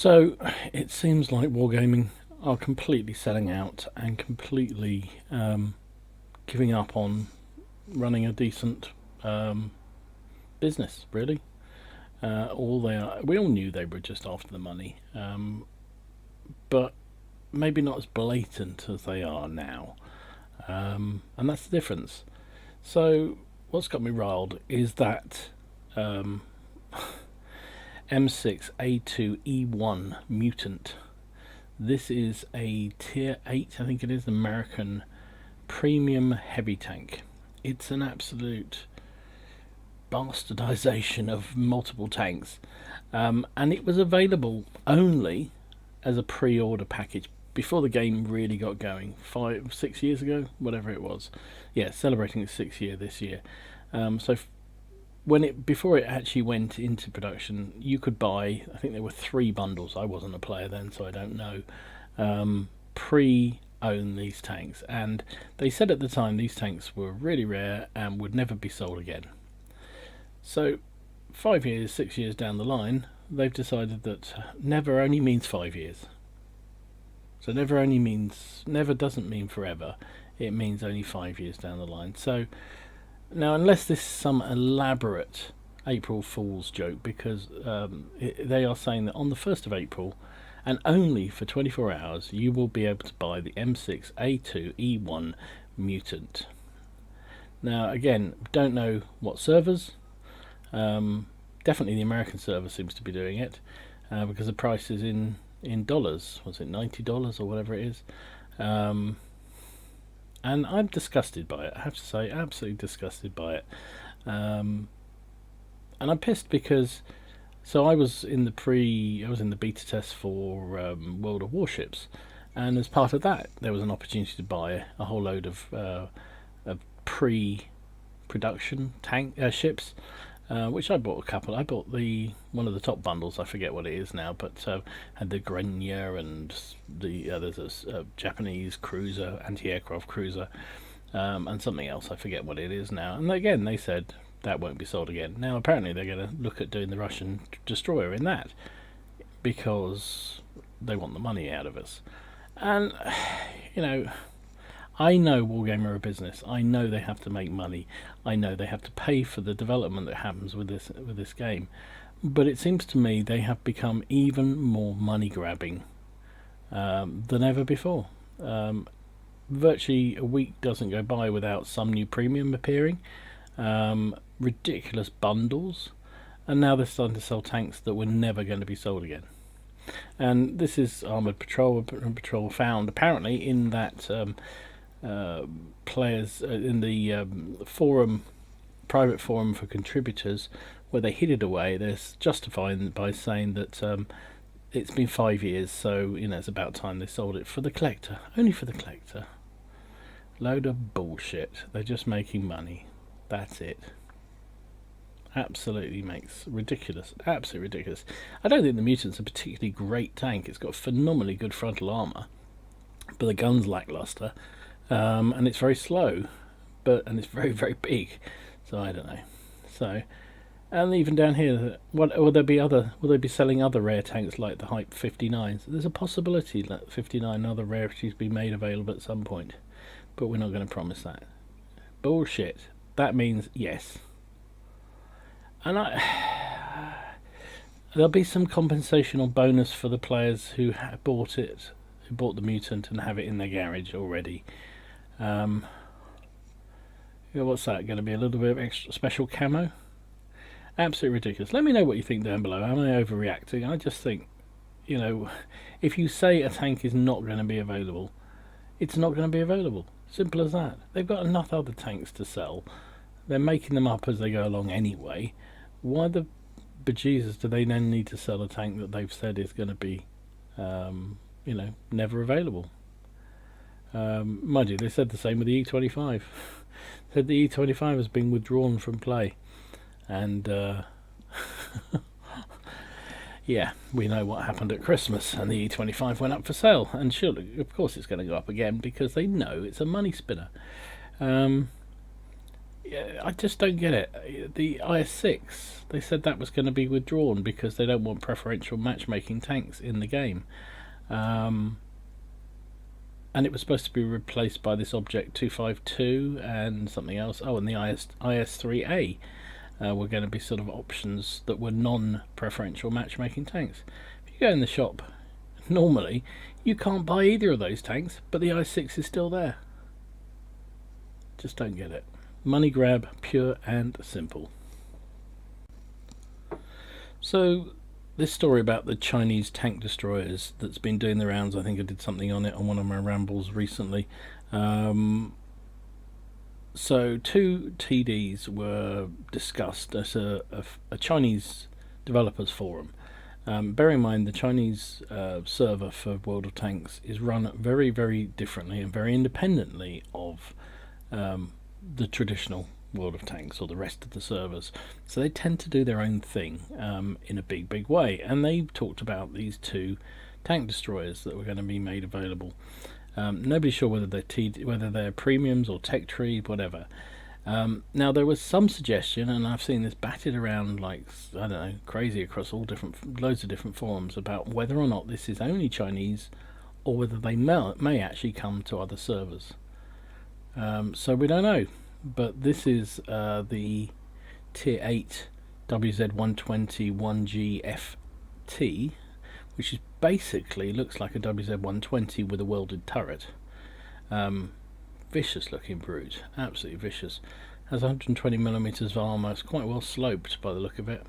So it seems like Wargaming are completely selling out and completely giving up on running a decent business, really. All they are, we all knew they were just after the money, but maybe not as blatant as they are now. And that's the difference. So what's got me riled is that M6A2E1 Mutant. This is a tier 8, I think it is, American premium heavy tank. It's an absolute bastardization of multiple tanks, and it was available only as a pre-order package before the game really got going 5-6 years ago, whatever it was. Yeah, celebrating its 6th year this year. So when it before it actually went into production, you could buy, I think there were 3 bundles. I wasn't a player then, so I don't know. Pre-own these tanks, and they said at the time these tanks were really rare and would never be sold again. So 5 years, 6 years down the line, they've decided that never only means 5 years. So never doesn't mean forever. It means only 5 years down the line. So now, unless this is some elaborate April Fool's joke, because they are saying that on the 1st of April, and only for 24 hours, you will be able to buy the M6A2E1 Mutant. Now, again, don't know what servers. Definitely the American server seems to be doing it, because the price is in dollars. Was it $90 or whatever it is? And I'm disgusted by it, I have to say, absolutely disgusted by it. And I'm pissed because, so I was in the beta test for World of Warships, and as part of that, there was an opportunity to buy a whole load of pre-production tank ships, which I bought a couple. I bought one of the top bundles. I forget what it is now, but had the Grenier and there's a Japanese cruiser, anti-aircraft cruiser, and something else. I forget what it is now. And again, they said that won't be sold again. Now apparently they're going to look at doing the Russian destroyer in that because they want the money out of us. And I know Wargamer are a business. I know they have to make money. I know they have to pay for the development that happens with this game. But it seems to me they have become even more money grabbing than ever before. Virtually a week doesn't go by without some new premium appearing. Ridiculous bundles, and now they're starting to sell tanks that were never going to be sold again. And this is Armoured Patrol found apparently in that players in the private forum for contributors, where they hid it away. They're justifying by saying that it's been 5 years, so it's about time they sold it for the collector, only for the collector. Load of bullshit. They're just making money. That's it. Absolutely ridiculous. Absolutely ridiculous. I don't think the Mutant's a particularly great tank. It's got phenomenally good frontal armour, but the gun's lackluster. And it's very slow, and it's very, very big. So I don't know. So, and even down here, will they be selling other rare tanks like the Hype 59s? There's a possibility that 59 other rarities be made available at some point, but we're not going to promise that. Bullshit. That means yes. And there'll be some compensation or bonus for the players who bought the Mutant and have it in their garage already. What's that going to be? A little bit of extra special camo? Absolutely ridiculous. Let me know what you think down below. Am I overreacting? I just think, if you say a tank is not going to be available, it's not going to be available. Simple as that. They've got enough other tanks to sell. They're making them up as they go along anyway. Why the bejesus do they then need to sell a tank that they've said is going to be, never available? Mind you, they said the same with the E25. Said the E25 has been withdrawn from play, and yeah, we know what happened at Christmas, and the E25 went up for sale, and surely, of course, it's going to go up again because they know it's a money spinner. Yeah, I just don't get it. The IS-6, they said that was going to be withdrawn because they don't want preferential matchmaking tanks in the game. Um, and it was supposed to be replaced by this Object 252 and something else. Oh, and the IS-3A were going to be sort of options that were non-preferential matchmaking tanks. If you go in the shop, normally you can't buy either of those tanks, but the IS-6 is still there. Just don't get it. Money grab, pure and simple. So this story about the Chinese tank destroyers that's been doing the rounds, I think I did something on it on one of my rambles recently. So 2 TDs were discussed at a Chinese developers forum. Bear in mind the Chinese server for World of Tanks is run very, very differently and very independently of the traditional World of Tanks or the rest of the servers. So they tend to do their own thing in a big, big way. And they talked about these 2 tank destroyers that were going to be made available. Nobody's sure whether they're premiums or tech tree, whatever. Now there was some suggestion, and I've seen this batted around like, I don't know, crazy across loads of different forums about whether or not this is only Chinese or whether they may actually come to other servers. So we don't know, but this is the Tier 8 WZ120 1GFT, which is basically looks like a WZ120 with a welded turret. Vicious looking brute, absolutely vicious. Has 120mm of armour, it's quite well sloped by the look of it.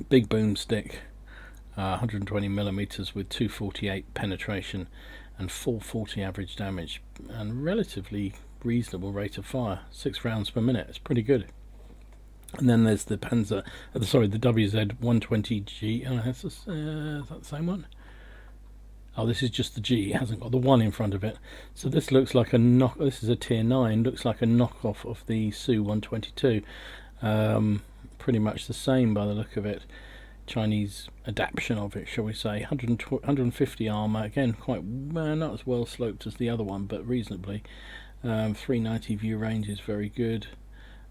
Big boomstick, 120mm with 248 penetration and 440 average damage, and relatively reasonable rate of fire, 6 rounds per minute. It's pretty good. And then there's the the WZ120G. Is that the same one? Oh, this is just the G. It hasn't got the 1 in front of it. So this looks like this is a Tier 9. Looks like a knockoff of the Su 122. Pretty much the same by the look of it. Chinese adaptation of it, shall we say. 150 armor, again quite not as well sloped as the other one, but reasonably. 390 view range is very good.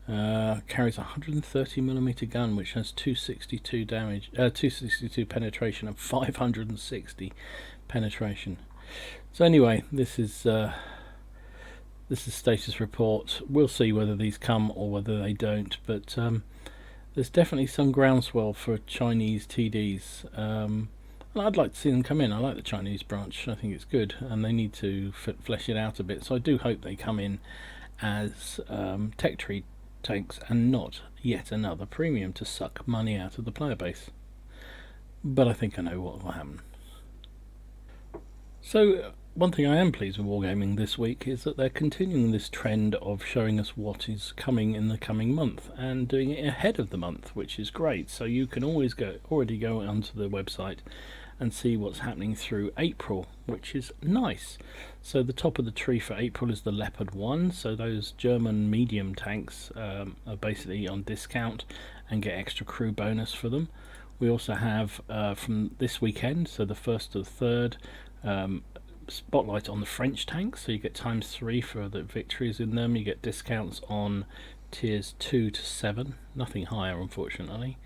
Carries a 130mm gun, which has 262 damage, 262 penetration and 560 penetration. So anyway, this is status report. We'll see whether these come or whether they don't, but there's definitely some groundswell for Chinese TDs. And I'd like to see them come in. I like the Chinese branch. I think it's good, and they need to flesh it out a bit. So I do hope they come in as tech tree tanks and not yet another premium to suck money out of the player base. But I think I know what will happen. So one thing I am pleased with Wargaming this week is that they're continuing this trend of showing us what is coming in the coming month and doing it ahead of the month, which is great. So you can already go onto the website and see what's happening through April, which is nice. So the top of the tree for April is the Leopard 1, so those German medium tanks are basically on discount and get extra crew bonus for them. We also have from this weekend, so the 1st to the 3rd, spotlight on the French tanks, so you get ×3 for the victories in them. You get discounts on tiers 2 to 7, nothing higher unfortunately.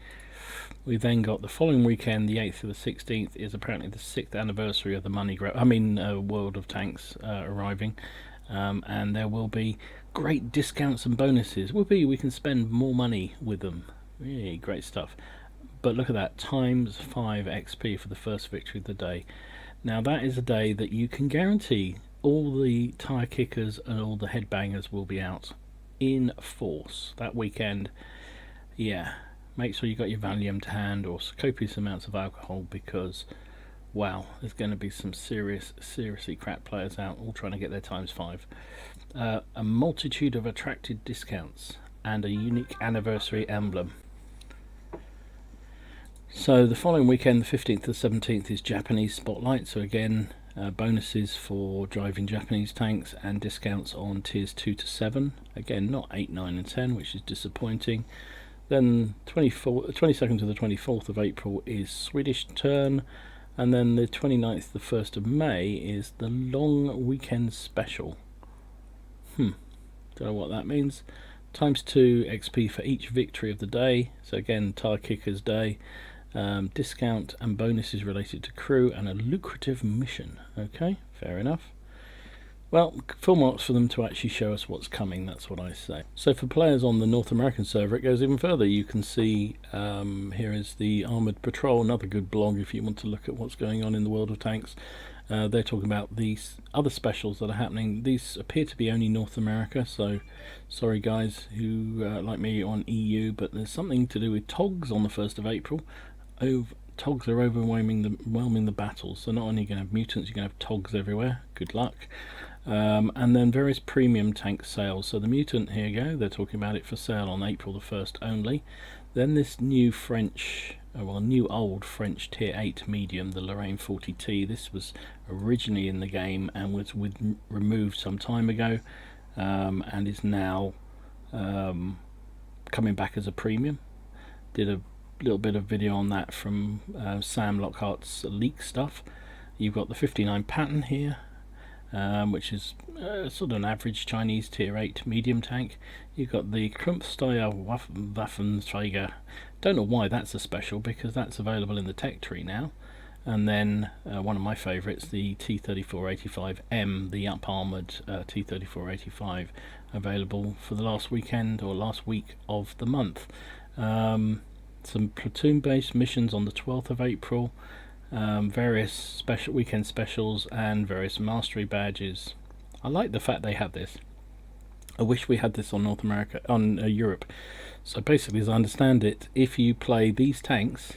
We then got the following weekend, the 8th to the 16th, is apparently the 6th anniversary of the World of Tanks arriving, and there will be great discounts and bonuses. We can spend more money with them. Really great stuff. But look at that, ×5 XP for the first victory of the day. Now that is a day that you can guarantee all the tire kickers and all the headbangers will be out in force that weekend. Yeah, make sure you got your Valium to hand or copious amounts of alcohol, because wow, there's going to be some seriously crap players out all trying to get their ×5. A multitude of attractive discounts and a unique anniversary emblem. So the following weekend, the 15th to 17th, is Japanese Spotlight. So again, bonuses for driving Japanese tanks and discounts on tiers 2 to 7. Again, not 8, 9 and 10, which is disappointing. Then 22nd to the 24th of April is Swedish Turn. And then the 29th to the 1st of May is the long weekend special. don't know what that means. Times 2 XP for each victory of the day, so again, tire kickers day. Discount and bonuses related to crew and a lucrative mission. Okay, fair enough. Well, full marks for them to actually show us what's coming, that's what I say. So for players on the North American server, it goes even further. You can see here is the Armoured Patrol, another good blog if you want to look at what's going on in the world of tanks. They're talking about these other specials that are happening. These appear to be only North America, so sorry guys who like me on EU, but there's something to do with TOGs on the 1st of April. TOGs are overwhelming the battles, so not only are you going to have mutants, you're going to have TOGs everywhere. Good luck. And then various premium tank sales. So the Mutant, here you go, they're talking about it for sale on April the 1st only. Then this new French, new old French tier 8 medium, the Lorraine 40T. This was originally in the game and was removed some time ago, and is now coming back as a premium. Did a little bit of video on that from Sam Lockhart's leak stuff. You've got the 59 pattern here, which is sort of an average Chinese tier 8 medium tank. You've got the Krumpfsteuer Waffenträger. Don't know why that's a special, because that's available in the tech tree now. And then one of my favourites, the T3485M, the up armoured T3485, available for the last weekend or last week of the month. Some platoon based missions on the 12th of April. Various special weekend specials and various mastery badges. I like the fact they have this. I wish we had this on North America, on Europe. So basically, as I understand it, if you play these tanks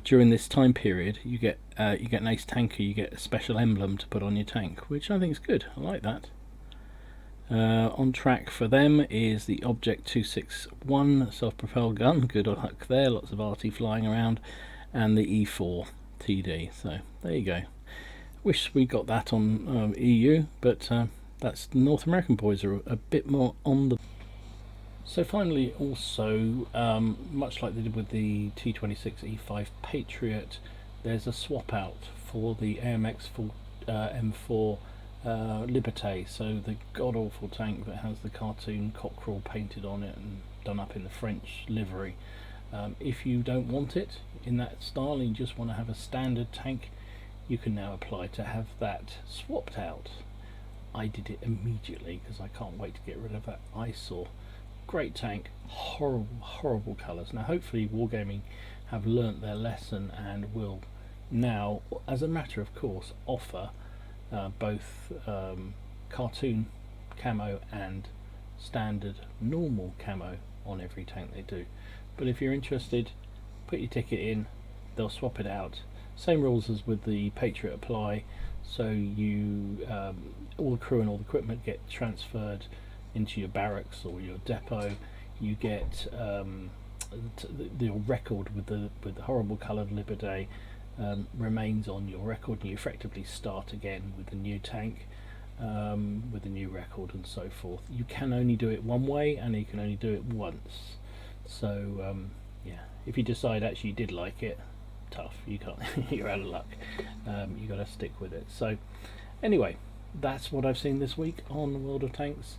during this time period, you get an ace tanker, you get a special emblem to put on your tank, which I think is good. I like that. On track for them is the Object 261 self-propelled gun. Good luck there. Lots of RT flying around. And the E4 TD. So there you go. Wish we got that on EU, but that's North American boys are a bit more on the. So finally, also much like they did with the T26 E5 Patriot, there's a swap out for the AMX M4 Liberté. So the god awful tank that has the cartoon cockerel painted on it and done up in the French livery. If you don't want it in that style and you just want to have a standard tank, you can now apply to have that swapped out. I did it immediately because I can't wait to get rid of that eyesore. Great tank, horrible colours. Now hopefully Wargaming have learnt their lesson and will now, as a matter of course, offer both cartoon camo and standard normal camo on every tank they do. But if you're interested, put your ticket in, they'll swap it out. Same rules as with the Patriot apply, so you all the crew and all the equipment get transferred into your barracks or your depot. You get the record with the horrible coloured Liberté remains on your record, and you effectively start again with a new tank, with a new record and so forth. You can only do it one way and you can only do it once. So yeah, if you decide actually you did like it, tough, you can't. You're out of luck. You got to stick with it. So anyway, that's what I've seen this week on the World of Tanks.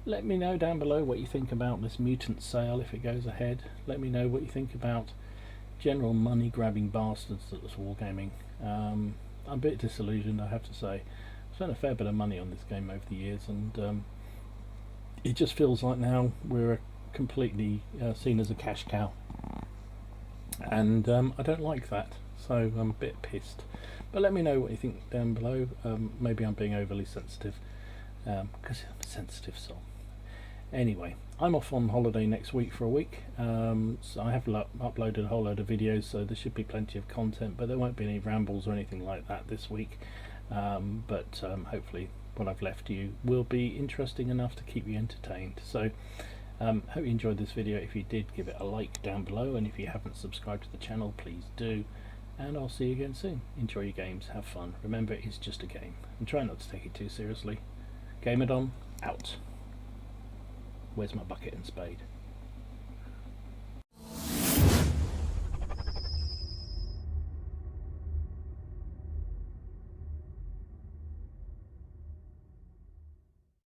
Let me know down below what you think about this Mutant sale if it goes ahead. Let me know what you think about general money grabbing bastards that's Wargaming. I'm a bit disillusioned, I have to say. I've spent a fair bit of money on this game over the years, and it just feels like now we're completely seen as a cash cow, and I don't like that, so I'm a bit pissed. But let me know what you think down below. Maybe I'm being overly sensitive, because I'm a sensitive soul. Anyway, I'm off on holiday next week for a week, so I have uploaded a whole load of videos, so there should be plenty of content, but there won't be any rambles or anything like that this week. But hopefully what I've left you will be interesting enough to keep you entertained. So hope you enjoyed this video. If you did, give it a like down below, and if you haven't subscribed to the channel, please do, and I'll see you again soon. Enjoy your games, have fun, remember it's just a game, and try not to take it too seriously. Gamadon out. Where's my bucket and spade?